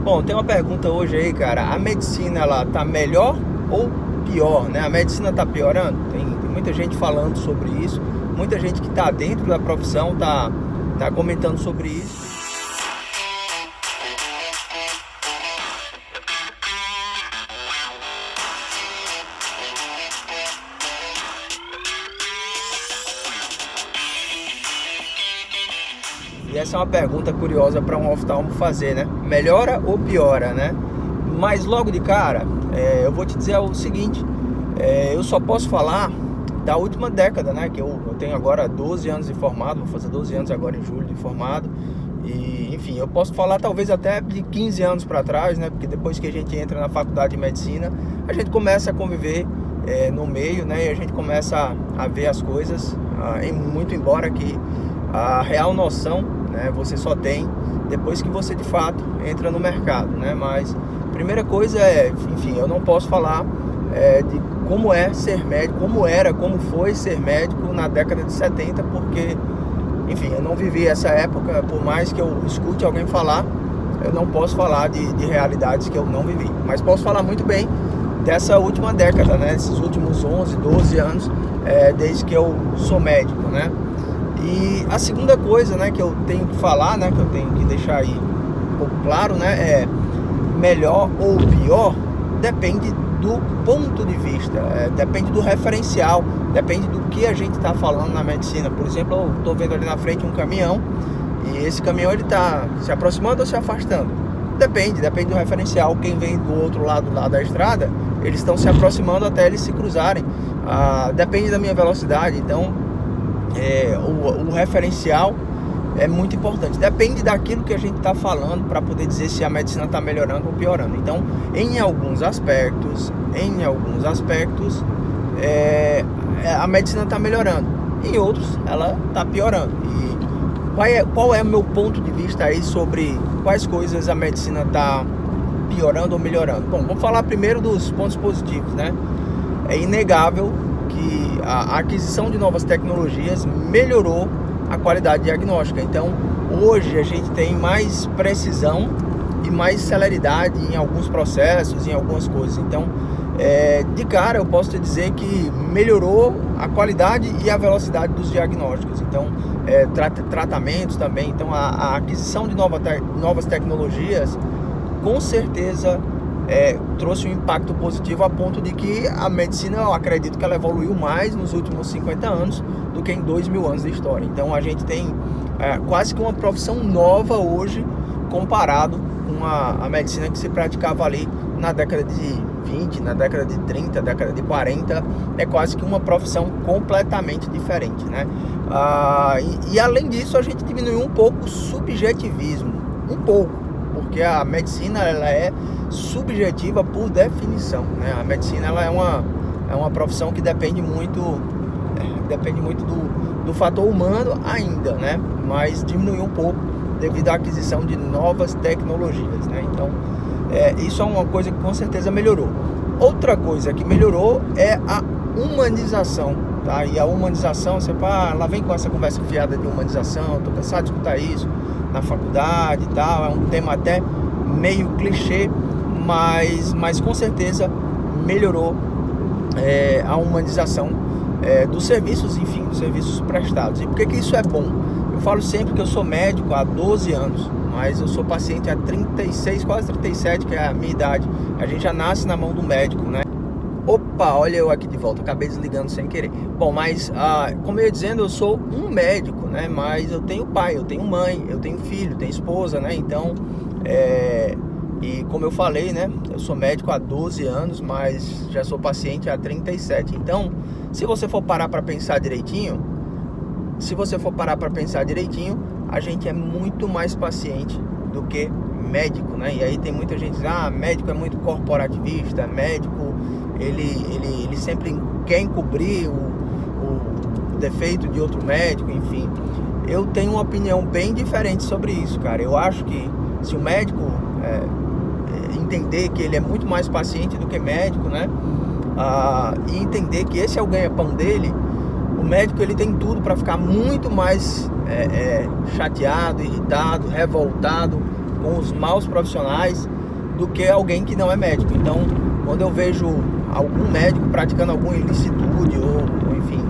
Bom, tem uma pergunta hoje aí, cara. A medicina, ela tá melhor ou pior, né? A medicina tá piorando? Tem muita gente falando sobre isso. Muita gente que tá dentro da profissão tá comentando sobre isso. E essa é uma pergunta curiosa para um oftalmo fazer, né? Melhora ou piora, né? Mas logo de cara, eu vou te dizer o seguinte, eu só posso falar da última década, né? Que eu tenho agora 12 anos de formado, vou fazer 12 anos agora em julho de formado. E, enfim, eu posso falar talvez até de 15 anos para trás, né? Porque depois que a gente entra na faculdade de medicina, a gente começa a conviver no meio, né? E a gente começa a ver as coisas, muito embora que a real noção, né, você só tem depois que você de fato entra no mercado, né? Mas primeira coisa enfim, eu não posso falar de como é ser médico, como foi ser médico na década de 70, porque, enfim, eu não vivi essa época. Por mais que eu escute alguém falar, eu não posso falar de realidades que eu não vivi, mas posso falar muito bem dessa última década, né? Esses últimos 11, 12 anos, desde que eu sou médico, né? E a segunda coisa, né, que eu tenho que falar, né, que eu tenho que deixar aí um pouco claro, né, melhor ou pior depende do ponto de vista, depende do referencial, depende do que a gente está falando na medicina. Por exemplo, eu estou vendo ali na frente um caminhão e esse caminhão ele está se aproximando ou se afastando. Depende do referencial. Quem vem do outro lado lá da estrada, eles estão se aproximando até eles se cruzarem. Depende da minha velocidade, então o referencial é muito importante. Depende daquilo que a gente está falando para poder dizer se a medicina está melhorando ou piorando. Então, em alguns aspectos, a medicina está melhorando. Em outros, ela está piorando. E qual é o meu ponto de vista aí sobre quais coisas a medicina está piorando ou melhorando? Bom, vamos falar primeiro dos pontos positivos, né? É inegável que a aquisição de novas tecnologias melhorou a qualidade diagnóstica. Então, hoje a gente tem mais precisão e mais celeridade em alguns processos, em algumas coisas. Então, de cara eu posso te dizer que melhorou a qualidade e a velocidade dos diagnósticos. Então, tratamentos também. Então, a aquisição de novas tecnologias, com certeza, trouxe um impacto positivo, a ponto de que a medicina, eu acredito que ela evoluiu mais nos últimos 50 anos do que em 2.000 anos de história. Então a gente tem quase que uma profissão nova hoje, comparado com a medicina que se praticava ali na década de 20, na década de 30, década de 40. É quase que uma profissão completamente diferente, né? E além disso, a gente diminuiu um pouco o subjetivismo, um pouco, porque a medicina ela é subjetiva por definição, né? A medicina ela é uma profissão que depende muito do fator humano ainda, né? Mas diminuiu um pouco devido à aquisição de novas tecnologias, né? Então, isso é uma coisa que com certeza melhorou. Outra coisa que melhorou é a humanização, tá? E a humanização, você fala, lá vem com essa conversa fiada de humanização, tô cansado de escutar isso na faculdade e tal, é um tema até meio clichê, mas com certeza melhorou a humanização dos serviços, enfim, dos serviços prestados. E por que isso é bom? Eu falo sempre que eu sou médico há 12 anos, mas eu sou paciente há 36, quase 37, que é a minha idade. A gente já nasce na mão do médico, né? Opa, olha eu aqui de volta, acabei desligando sem querer. Bom, mas como eu ia dizendo, eu sou um médico, né? Mas eu tenho pai, eu tenho mãe, eu tenho filho, tenho esposa, né? Então, e como eu falei, né? Eu sou médico há 12 anos, mas já sou paciente há 37. Então, se você for parar para pensar direitinho, a gente é muito mais paciente do que médico, né? E aí tem muita gente que diz, médico é muito corporativista, médico, ele sempre quer encobrir o defeito de outro médico, enfim. Eu tenho uma opinião bem diferente sobre isso, cara. Eu acho que se o médico entender que ele é muito mais paciente do que médico, né? E entender que esse é o ganha-pão dele, o médico ele tem tudo para ficar muito mais chateado, irritado, revoltado com os maus profissionais do que alguém que não é médico. Então, quando eu vejo algum médico praticando alguma ilicitude ou enfim,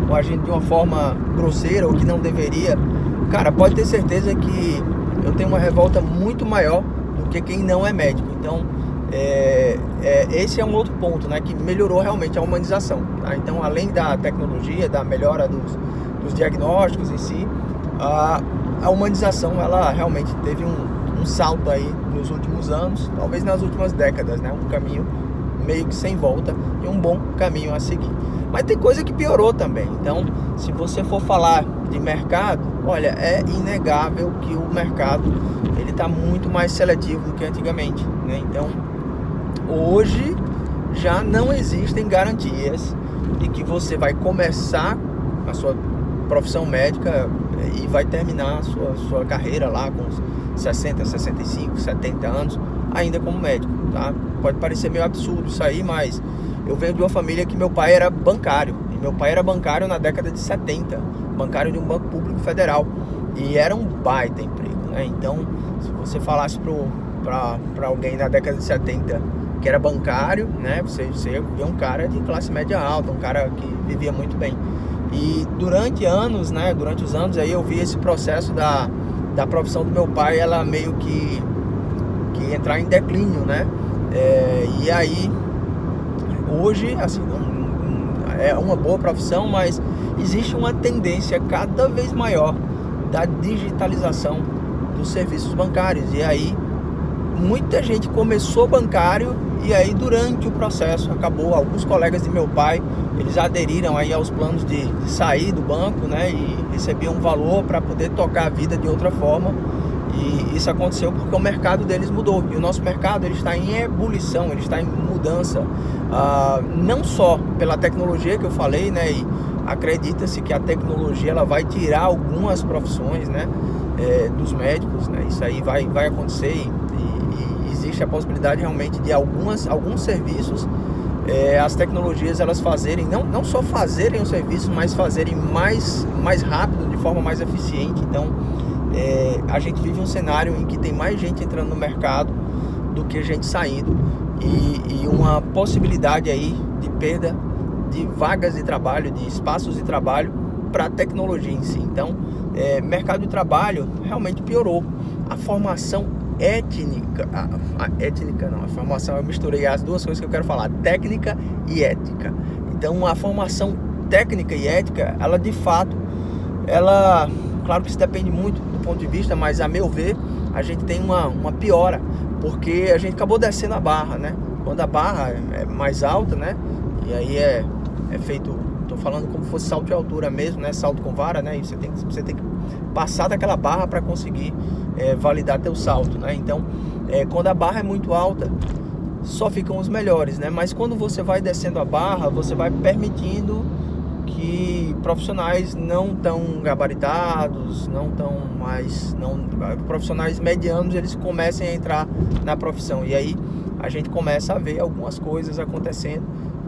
ou agindo de uma forma grosseira ou que não deveria, cara, pode ter certeza que eu tenho uma revolta muito maior do que quem não é médico. Então, esse é um outro ponto, né, que melhorou realmente a humanização, tá? Então, além da tecnologia, da melhora dos diagnósticos em si, a humanização, ela realmente teve um salto aí nos últimos anos, talvez nas últimas décadas, né? Um caminho meio que sem volta e um bom caminho a seguir. Mas tem coisa que piorou também. Então, se você for falar de mercado, olha, é inegável que o mercado ele está muito mais seletivo do que antigamente, né? Então, hoje já não existem garantias de que você vai começar a sua profissão médica e vai terminar a sua carreira lá com 60, 65, 70 anos ainda como médico, tá? Pode parecer meio absurdo isso aí, mas eu venho de uma família que meu pai era bancário, e meu pai era bancário na década de 70, bancário de um banco público federal, e era um baita emprego, né? Então, se você falasse para alguém na década de 70 que era bancário, né, você vê um cara de classe média alta, um cara que vivia muito bem. E durante os anos aí eu vi esse processo da profissão do meu pai, ela meio que entrar em declínio, né? E aí, hoje, assim, é uma boa profissão, mas existe uma tendência cada vez maior da digitalização dos serviços bancários. E aí, muita gente começou bancário e aí durante o processo acabou. Alguns colegas de meu pai, eles aderiram aí aos planos de sair do banco, né, e recebiam um valor para poder tocar a vida de outra forma. E isso aconteceu porque o mercado deles mudou. E o nosso mercado ele está em ebulição, ele está em mudança, não só pela tecnologia que eu falei, né, e acredita-se que a tecnologia ela vai tirar algumas profissões, né, dos médicos, né. Isso aí vai acontecer e existe a possibilidade realmente de alguns serviços, as tecnologias elas fazerem, não só fazerem o serviço, mas fazerem mais rápido, de forma mais eficiente. Então, a gente vive um cenário em que tem mais gente entrando no mercado do que gente saindo, e uma possibilidade aí de perda de vagas de trabalho, de espaços de trabalho para a tecnologia em si. Então, mercado de trabalho realmente piorou. A formação étnica, a formação, eu misturei as duas coisas que eu quero falar, técnica e ética. Então, a formação técnica e ética, ela de fato, claro que isso depende muito do ponto de vista, mas a meu ver, a gente tem uma piora, porque a gente acabou descendo a barra, né? Quando a barra é mais alta, né? E aí é feito, tô falando como se fosse salto de altura mesmo, né? Salto com vara, né? E você tem que passar daquela barra para conseguir validar teu salto, né? Então, quando a barra é muito alta, só ficam os melhores, né? Mas quando você vai descendo a barra, você vai permitindo que profissionais não tão gabaritados, profissionais medianos, eles comecem a entrar na profissão. E aí a gente começa a ver algumas coisas acontecendo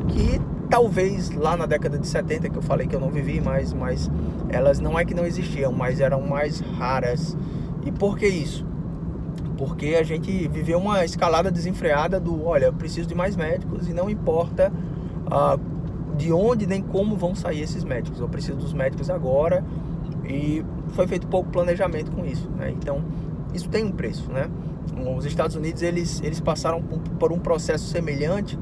que talvez lá na década de 70, que eu falei que eu não vivi, mas elas não é que não existiam, mas eram mais raras. E por que isso? Porque a gente viveu uma escalada desenfreada olha, eu preciso de mais médicos e não importa de onde nem como vão sair esses médicos, eu preciso dos médicos agora, e foi feito pouco planejamento com isso, né? Então, isso tem um preço, né? Os Estados Unidos, eles passaram por um processo semelhante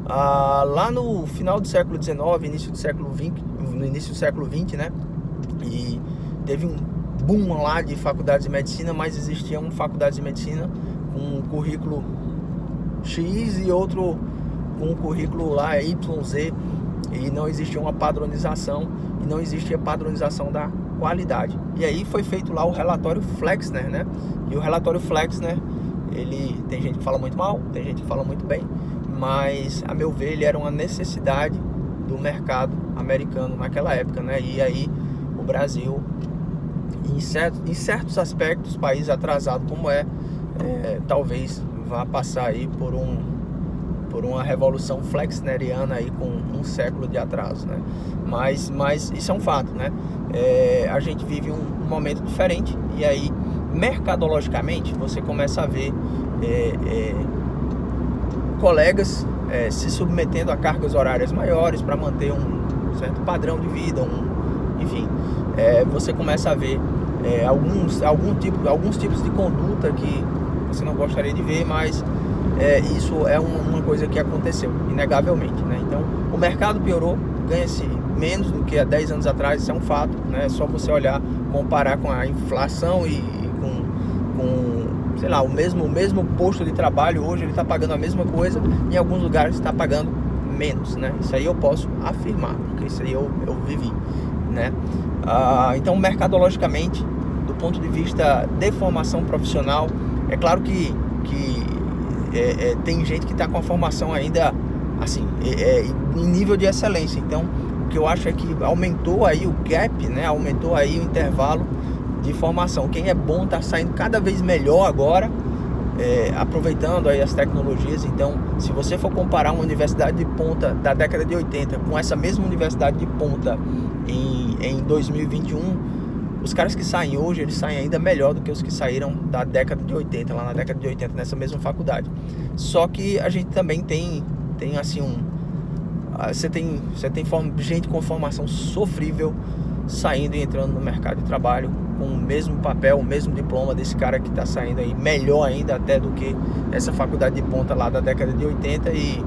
lá no final do século XIX, início do século XX, né? E teve um boom lá de faculdades de medicina, mas existiam faculdades de medicina com um currículo X e outro com um currículo lá YZ, e não existia uma padronização, e não existia padronização da qualidade. E aí foi feito lá o relatório Flexner, né? E o relatório Flexner, tem gente que fala muito mal, tem gente que fala muito bem, mas a meu ver ele era uma necessidade do mercado americano naquela época, né? E aí o Brasil, em certos aspectos, país atrasado como talvez vá passar aí por uma revolução flexneriana aí com um século de atraso, né? Mas isso é um fato, né? A gente vive um momento diferente, e aí mercadologicamente, você começa a ver colegas se submetendo a cargas horárias maiores para manter um certo padrão de vida, enfim, você começa a ver alguns tipos de conduta que você não gostaria de ver, mas isso é uma coisa que aconteceu, inegavelmente, né? Então, o mercado piorou, ganha-se menos do que há 10 anos atrás, isso é um fato, né? É só você olhar, comparar com a inflação e com sei lá, o mesmo posto de trabalho hoje ele está pagando a mesma coisa, em alguns lugares está pagando menos, né? Isso aí eu posso afirmar, porque isso aí eu vivi, né? Então, mercadologicamente, do ponto de vista de formação profissional, é claro que tem gente que está com a formação ainda assim, em nível de excelência. Então, o que eu acho é que aumentou aí o gap, né? Aumentou aí o intervalo de formação. Quem é bom está saindo cada vez melhor agora, aproveitando aí as tecnologias. Então, se você for comparar uma universidade de ponta da década de 80 com essa mesma universidade de ponta em 2021, os caras que saem hoje, eles saem ainda melhor do que os que saíram da década de 80, lá na década de 80, nessa mesma faculdade. Só que a gente também tem assim você tem gente com formação sofrível saindo e entrando no mercado de trabalho com o mesmo papel, o mesmo diploma desse cara que está saindo aí, melhor ainda até do que essa faculdade de ponta lá da década de 80, e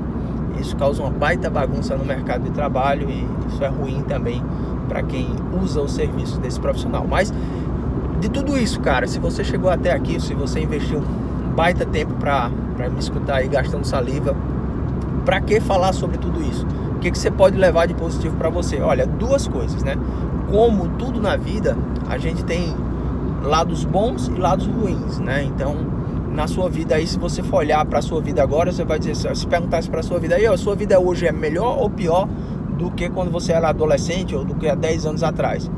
isso causa uma baita bagunça no mercado de trabalho, e isso é ruim também para quem usa os serviços desse profissional. Mas de tudo isso, cara, se você chegou até aqui, se você investiu um baita tempo para me escutar aí gastando saliva, para que falar sobre tudo isso? O que você pode levar de positivo para você? Olha, duas coisas, né? Como tudo na vida, a gente tem lados bons e lados ruins, né? Então, na sua vida aí, se você for olhar para a sua vida agora, você vai dizer, se perguntasse para a sua vida aí, ó, a sua vida hoje é melhor ou pior do que quando você era adolescente ou do que há 10 anos atrás?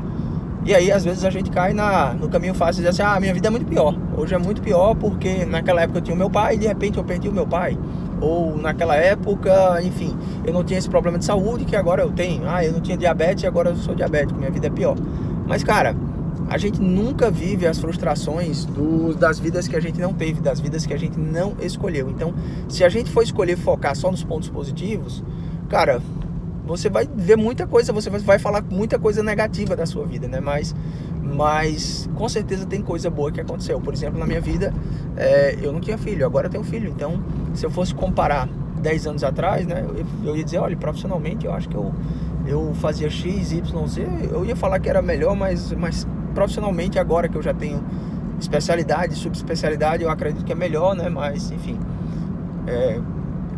E aí, às vezes, a gente cai no caminho fácil e diz assim, minha vida é muito pior. Hoje é muito pior porque naquela época eu tinha o meu pai e de repente eu perdi o meu pai. Ou naquela época, enfim, eu não tinha esse problema de saúde que agora eu tenho. Eu não tinha diabetes e agora eu sou diabético, minha vida é pior. Mas, cara, a gente nunca vive as frustrações das vidas que a gente não teve, das vidas que a gente não escolheu. Então, se a gente for escolher focar só nos pontos positivos, cara, você vai ver muita coisa, você vai falar muita coisa negativa da sua vida, né? Mas com certeza tem coisa boa que aconteceu. Por exemplo, na minha vida, eu não tinha filho, agora eu tenho filho. Então, se eu fosse comparar 10 anos atrás, né, eu ia dizer, olha, profissionalmente eu acho que eu fazia X, Y, Z, eu ia falar que era melhor, mas profissionalmente agora que eu já tenho especialidade, subespecialidade, eu acredito que é melhor, né? Mas, enfim,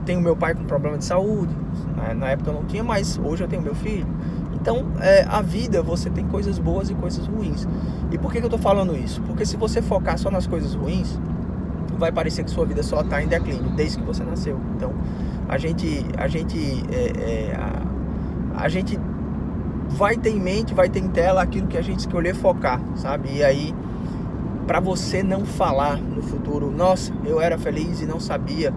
tenho meu pai com problema de saúde, né? Na época eu não tinha, mas hoje eu tenho meu filho. Então, a vida, você tem coisas boas e coisas ruins. E por que eu tô falando isso? Porque se você focar só nas coisas ruins, vai parecer que sua vida só está em declínio desde que você nasceu. Então, a gente vai ter em mente, vai ter em tela aquilo que a gente escolher focar, sabe? E aí, para você não falar no futuro, nossa, eu era feliz e não sabia.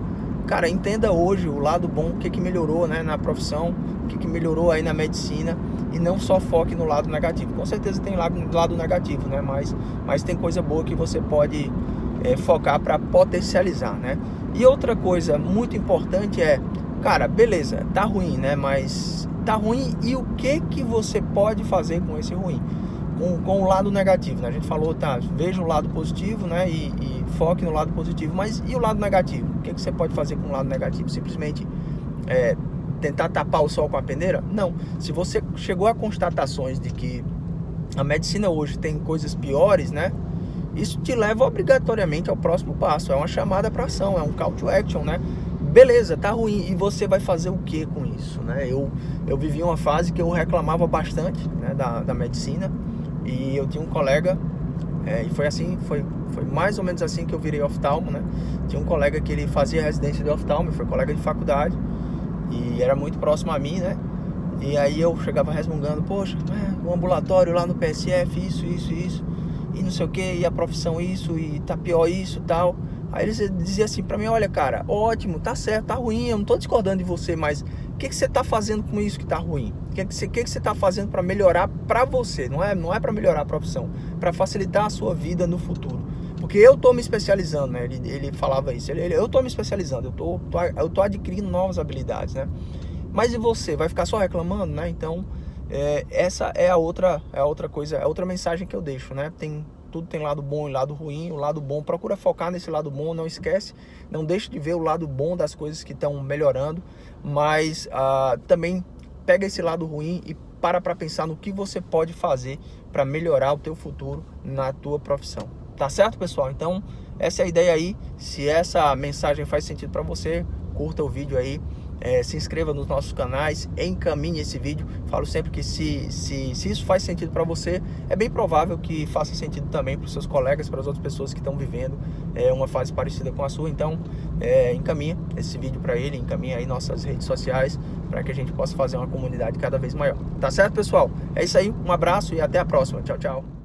Cara, entenda hoje o lado bom, o que melhorou, né, na profissão, o que melhorou aí na medicina, e não só foque no lado negativo. Com certeza tem lado negativo, né? Mas tem coisa boa que você pode focar para potencializar, né? E outra coisa muito importante cara, beleza, tá ruim, né? Mas tá ruim, e o que você pode fazer com esse ruim? Com o lado negativo, né? A gente falou, veja o lado positivo, né? E foque no lado positivo, mas e o lado negativo? O que você pode fazer com o lado negativo? Simplesmente tentar tapar o sol com a peneira? Não. Se você chegou a constatações de que a medicina hoje tem coisas piores, né? Isso te leva obrigatoriamente ao próximo passo. É uma chamada para ação, é um call to action, né? Beleza, tá ruim. E você vai fazer o que com isso, né? Eu vivi uma fase que eu reclamava bastante, né, da medicina. E eu tinha um colega, e foi assim, foi mais ou menos assim que eu virei oftalmo, né? Tinha um colega que ele fazia residência de oftalmo, foi colega de faculdade, e era muito próximo a mim, né? E aí eu chegava resmungando, poxa, o ambulatório lá no PSF, isso, e não sei o que, e a profissão isso, e tá pior isso e tal. Aí ele dizia assim pra mim, olha, cara, ótimo, tá certo, tá ruim, eu não tô discordando de você, mas o que você tá fazendo com isso que tá ruim? O que você tá fazendo para melhorar para você? Não é para melhorar a profissão, para facilitar a sua vida no futuro. porque eu tô me especializando, né? Ele falava isso, eu tô me especializando, eu tô adquirindo novas habilidades, né? Mas e você? Vai ficar só reclamando, né? Então, essa é a outra coisa, é a outra mensagem que eu deixo, né? Tudo tem lado bom e lado ruim. O lado bom, procura focar nesse lado bom, não esquece, não deixe de ver o lado bom das coisas que estão melhorando, mas também pega esse lado ruim e para pensar no que você pode fazer para melhorar o teu futuro na tua profissão. Tá certo, pessoal? Então, essa é a ideia aí. Se essa mensagem faz sentido para você, curta o vídeo aí. Se inscreva nos nossos canais, encaminhe esse vídeo. Falo sempre que se isso faz sentido para você, é bem provável que faça sentido também para os seus colegas, para as outras pessoas que estão vivendo uma fase parecida com a sua. Então, encaminha esse vídeo para ele, encaminha aí nossas redes sociais, para que a gente possa fazer uma comunidade cada vez maior. Tá certo, pessoal? É isso aí, um abraço e até a próxima. Tchau, tchau.